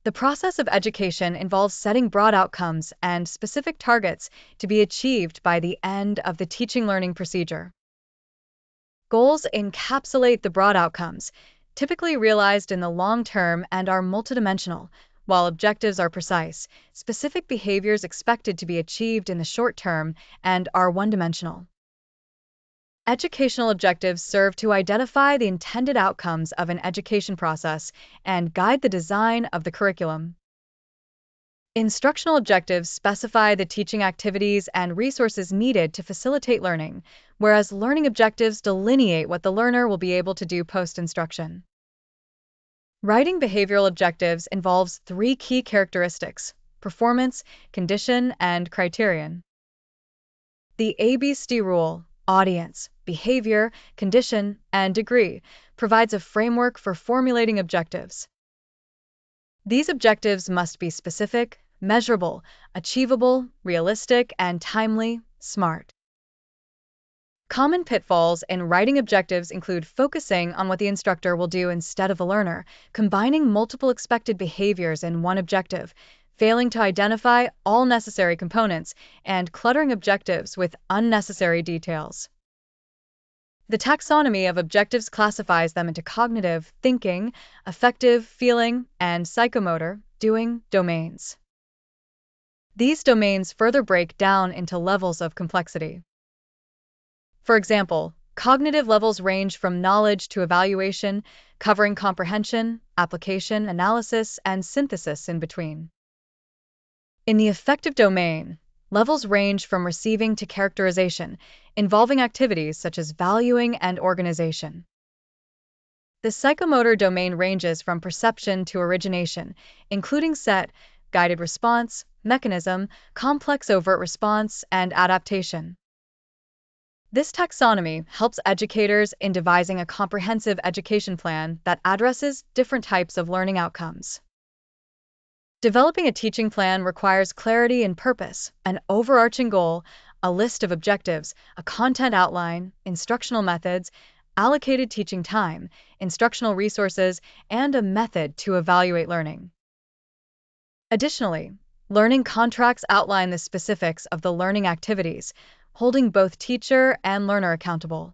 The process of education involves setting broad outcomes and specific targets to be achieved by the end of the teaching learning procedure. Goals encapsulate the broad outcomes, typically realized in the long term and are multidimensional, while objectives are precise, specific behaviors expected to be achieved in the short term and are one-dimensional. Educational objectives serve to identify the intended outcomes of an education process and guide the design of the curriculum. Instructional objectives specify the teaching activities and resources needed to facilitate learning, whereas learning objectives delineate what the learner will be able to do post-instruction. Writing behavioral objectives involves three key characteristics: performance, condition, and criterion. The ABCD rule, audience, behavior, condition, and degree, provides a framework for formulating objectives. These objectives must be specific, measurable, achievable, realistic, and timely, SMART. Common pitfalls in writing objectives include focusing on what the instructor will do instead of the learner, combining multiple expected behaviors in one objective, failing to identify all necessary components, and cluttering objectives with unnecessary details. The taxonomy of objectives classifies them into cognitive, thinking, affective, feeling, and psychomotor, doing, domains. These domains further break down into levels of complexity. For example, cognitive levels range from knowledge to evaluation, covering comprehension, application, analysis, and synthesis in between. In the affective domain, levels range from receiving to characterization, involving activities such as valuing and organization. The psychomotor domain ranges from perception to origination, including set, guided response, mechanism, complex overt response, and adaptation. This taxonomy helps educators in devising a comprehensive education plan that addresses different types of learning outcomes. Developing a teaching plan requires clarity in purpose, an overarching goal, a list of objectives, a content outline, instructional methods, allocated teaching time, instructional resources, and a method to evaluate learning. Additionally, learning contracts outline the specifics of the learning activities, holding both teacher and learner accountable.